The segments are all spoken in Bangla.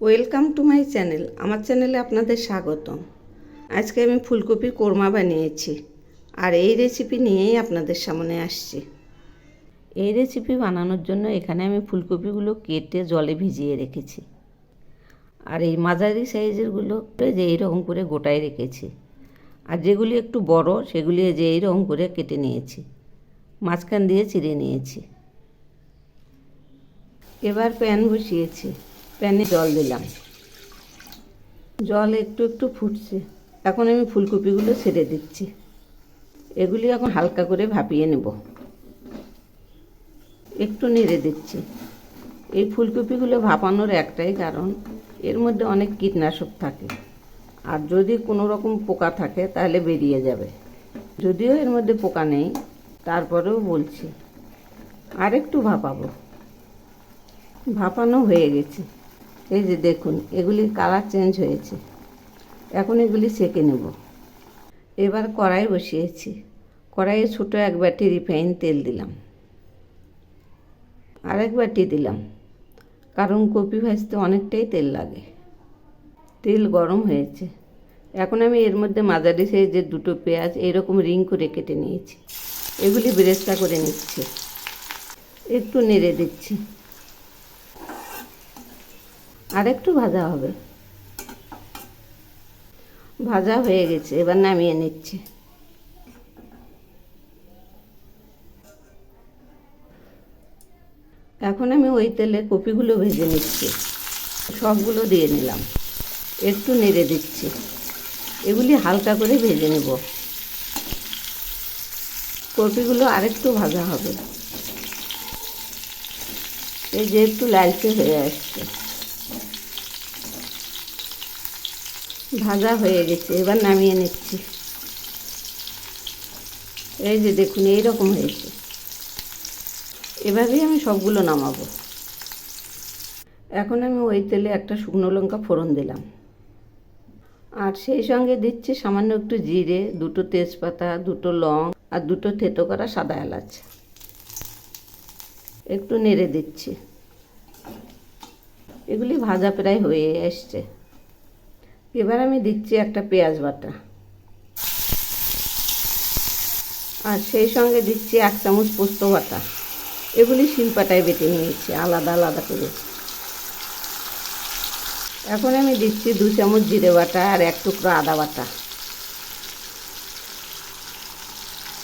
Welcome to my channel. আমার চ্যানেলে আপনাদের স্বাগতম। আজকে আমি ফুলকপির কোরমা বানিয়েছি, আর এই রেসিপি নিয়েই আপনাদের সামনে আসছি। এই রেসিপি বানানোর জন্য এখানে আমি ফুলকপিগুলো কেটে জলে ভিজিয়ে রেখেছি, আর এই মাঝারি সাইজেরগুলো যে এইরকম করে গোটায় রেখেছি, আর যেগুলি একটু বড় সেগুলি যে এইরকম করে কেটে নিয়েছি, মাঝখান দিয়ে চিড়ে নিয়েছি। এবার প্যান বসিয়েছি, প্যানে জল দিলাম, জল একটু একটু ফুটছে। এখন আমি ফুলকপিগুলো ছেড়ে দিচ্ছি। এগুলি এখন হালকা করে ভাপিয়ে নেব। একটু নেড়ে দিচ্ছি। এই ফুলকপিগুলো ভাপানোর একটাই কারণ, এর মধ্যে অনেক কীটনাশক থাকে, আর যদি কোনো রকম পোকা থাকে তাহলে বেরিয়ে যাবে। যদিও এর মধ্যে পোকা নেই, তারপরেও বলছি আর একটু ভাপাবো। ভাপানো হয়ে গেছে। এই যে দেখুন, এগুলির কালার চেঞ্জ হয়েছে। এখন এগুলি সেঁকে নেব। এবার কড়াই বসিয়েছি। কড়াইয়ে ছোটো এক বাটি রিফাইন তেল দিলাম, আর এক বাটি দিলাম, কারণ কপি ভাজতে অনেকটাই তেল লাগে। তেল গরম হয়েছে। এখন আমি এর মধ্যে মাঝারি সাইজের দুটো পেঁয়াজ এইরকম রিং করে কেটে নিয়েছি, এগুলি বেরেস্তা করে নিচ্ছি। একটু নেড়ে দিচ্ছি। আর একটু ভাজা হবে। ভাজা হয়ে গেছে, এবার নামিয়ে নিচ্ছি। এখন আমি ওই তেলে কপিগুলো ভেজে নিচ্ছি। সবগুলো দিয়ে নিলাম, একটু নেড়ে দিচ্ছি। এগুলি হালকা করে ভেজে নেব। কপিগুলো আরেকটু ভাজা হবে। এই যে একটু লালচে হয়ে আসছে, ভাজা হয়ে গেছে, এবার নামিয়ে নিচ্ছি। এই যে দেখুন, এইরকম হয়েছে। এভাবেই আমি সবগুলো নামাবো। এখন আমি ওই তেলে একটা শুকনো লঙ্কা ফোড়ন দিলাম, আর সেই সঙ্গে দিচ্ছি সামান্য একটু জিরে, দুটো তেজপাতা, দুটো লং, আর দুটো থেতো করা সাদা এলাচ। একটু নেড়ে দিচ্ছি। এগুলি ভাজা প্রায় হয়ে আসছে। এবার আমি দিচ্ছি একটা পেঁয়াজ বাটা, আর সেই সঙ্গে দিচ্ছি 1 চামচ পোস্ত বাটা। এগুলি শিলপাটায় বেটে নিয়েছি আলাদা আলাদা করে। এখন আমি দিচ্ছি 2 চামচ জিরে বাটা আর 1 টুকরো আদা বাটা।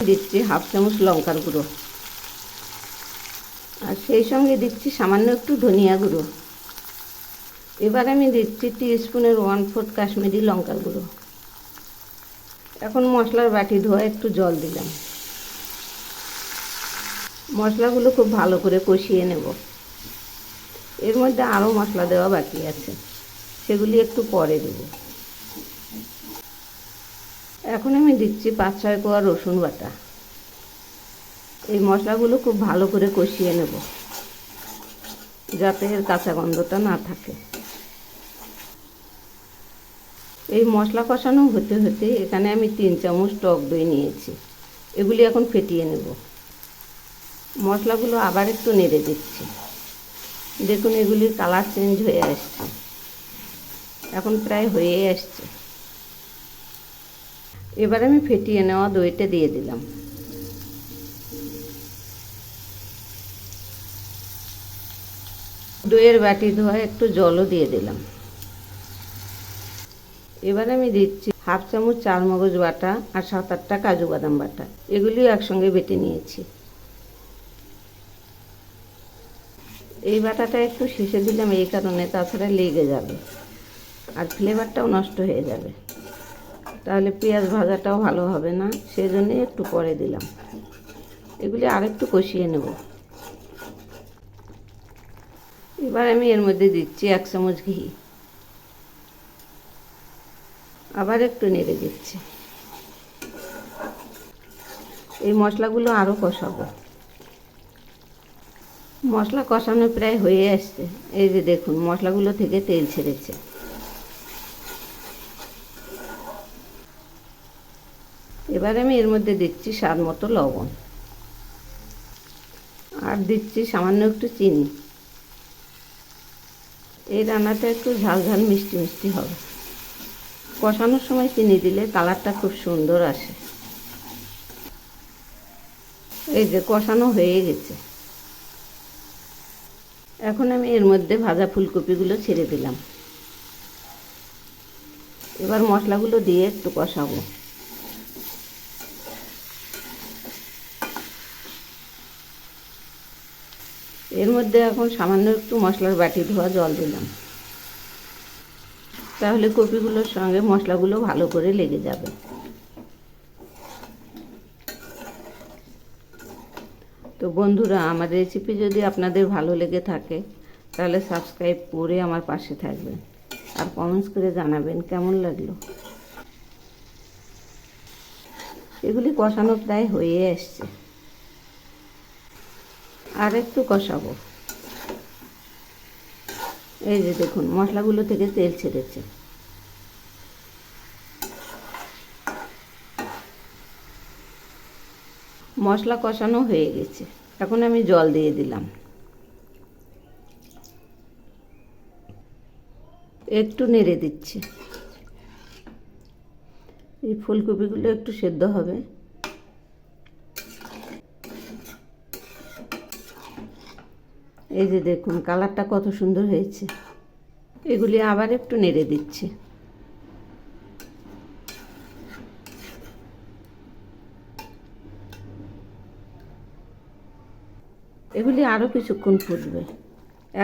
দিচ্ছি 1/2 চামচ লঙ্কার গুঁড়ো, আর সেই সঙ্গে দিচ্ছি সামান্য একটু ধনিয়া গুঁড়ো। এবার আমি দিচ্ছি টিস্পুনের 1/4 কাশ্মীরি লঙ্কার গুঁড়ো। এখন মশলার বাটি ধোয়া একটু জল দিলাম। মশলাগুলো খুব ভালো করে কষিয়ে নেব। এর মধ্যে আরও মশলা দেওয়া বাকি আছে, সেগুলি একটু পরে দেব। এখন আমি দিচ্ছি 5-6 কোয়া রসুন বাটা। এই মশলাগুলো খুব ভালো করে কষিয়ে নেব, যাতে এর কাঁচা গন্ধটা না থাকে। এই মশলা কষানো হতে হতে এখানে আমি 3 চামচ টক দই নিয়েছি, এগুলি এখন ফেটিয়ে নেব। মশলাগুলো আবার একটু নেড়ে দিচ্ছি। দেখুন, এগুলির কালার চেঞ্জ হয়ে আসছে, এখন প্রায় হয়ে আসছে। এবার আমি ফেটিয়ে নেওয়া দইটা দিয়ে দিলাম। দইয়ের বাটি ধোয়া একটু জলও দিয়ে দিলাম। এবার আমি দিচ্ছি 1/2 চামচ চারমগজ বাটা আর 7-8টা কাজু বাদাম বাটা। এগুলিও একসঙ্গে বেটে নিয়েছি। এই বাটাটা একটু শেষে দিলাম এই কারণে, তাছাড়া লেগে যাবে আর ফ্লেভারটাও নষ্ট হয়ে যাবে, তাহলে পেঁয়াজ ভাজাটাও ভালো হবে না, সেই জন্যই একটু পরে দিলাম। এগুলি আরেকটু কষিয়ে নেব। এবার আমি এর মধ্যে দিচ্ছি 1 চামচ ঘি। আবার একটু নেড়ে দিচ্ছি। এই মশলাগুলো আরও কষাবো। মশলা কষানো প্রায় হয়ে আসছে। এই যে দেখুন, মশলাগুলো থেকে তেল ছেড়েছে। এবার আমি এর মধ্যে দিচ্ছি স্বাদ মতো লবণ, আর দিচ্ছি সামান্য একটু চিনি। এই রান্নাটা একটু ঝাল ঝাল মিষ্টি মিষ্টি হবে। কষানোর সময় চিনি দিলে কালারটা খুব সুন্দর আসে। এই যে কষানো হয়ে গেছে। এখন আমি এর মধ্যে ভাজা ফুলকপিগুলো ছেড়ে দিলাম। এবার মশলাগুলো দিয়ে একটু কষাবো। এর মধ্যে এখন সামান্য একটু মশলার বাটি ধোয়া জল দিলাম, তাহলে কপিগুলোর সঙ্গে মশলাগুলো ভালো করে লেগে যাবে। তো বন্ধুরা, আমার রেসিপি যদি আপনাদের ভালো লেগে থাকে তাহলে সাবস্ক্রাইব করে আমার পাশে থাকবেন আর কমেন্টস করে জানাবেন কেমন লাগলো। এগুলি কষানো প্রায় হয়ে আসছে, আর একটু কষাবো। এই যে দেখুন মশলাগুলো থেকে তেল ছেড়েছে। মশলা কষানো হয়ে গেছে, এখন আমি জল দিয়ে দিলাম। একটু নেড়ে দিচ্ছি। এই ফুলকপিগুলো একটু সেদ্ধ হবে। এই যে দেখুন কালারটা কত সুন্দর হয়েছে। এগুলি আবার একটু নেড়ে দিচ্ছি। এগুলি আরও কিছুক্ষণ ফুটবে,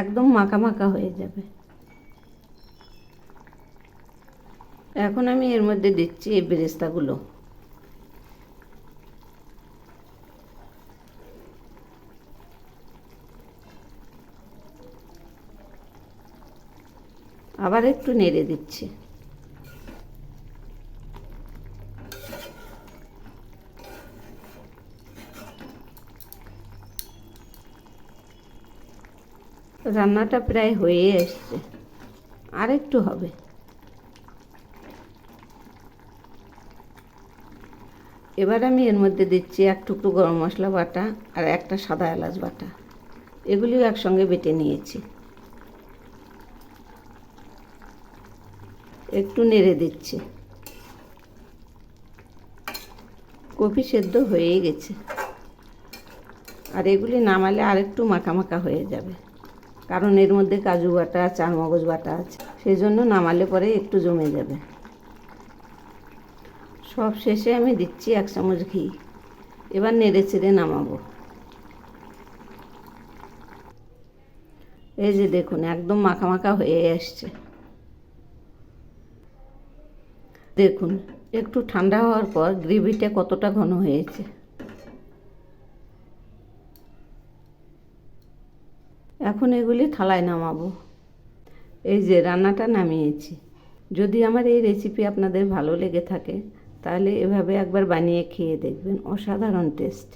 একদম মাখা মাখা হয়ে যাবে। এখন আমি এর মধ্যে দিচ্ছি এই বেরেস্তাগুলো। আবার একটু নেড়ে দিচ্ছি। রান্নাটা প্রায় হয়ে এসছে, আর একটু হবে। এবার আমি এর মধ্যে দিচ্ছি এক টুকরো গরম মশলা বাটা আর একটা সাদা এলাচ বাটা। এগুলিও একসঙ্গে বেটে নিয়েছি। একটু নেড়ে দিচ্ছি। কপি সেদ্ধ হয়েই গেছে, আর এগুলি নামালে আর একটু মাখা মাখা হয়ে যাবে, কারণ এর মধ্যে কাজু বাটা চারমগজ বাটা আছে, সেই জন্য নামালে পরে একটু জমে যাবে। সব শেষে আমি দিচ্ছি 1 চামচ ঘি। এবার নেড়ে চেড়ে নামাবো। এই যে দেখুন একদম মাখা মাখা হয়ে আসছে। দেখুন একটু ঠান্ডা হওয়ার পর গ্রেভিটা কতটা ঘন হয়েছে। এখন এগুলি থালায় নামাবো। এই যে রান্নাটা নামিয়েছি। যদি আমার এই রেসিপি আপনাদের ভালো লেগে থাকে তাহলে এভাবে একবার বানিয়ে খেয়ে দেখবেন, অসাধারণ টেস্ট।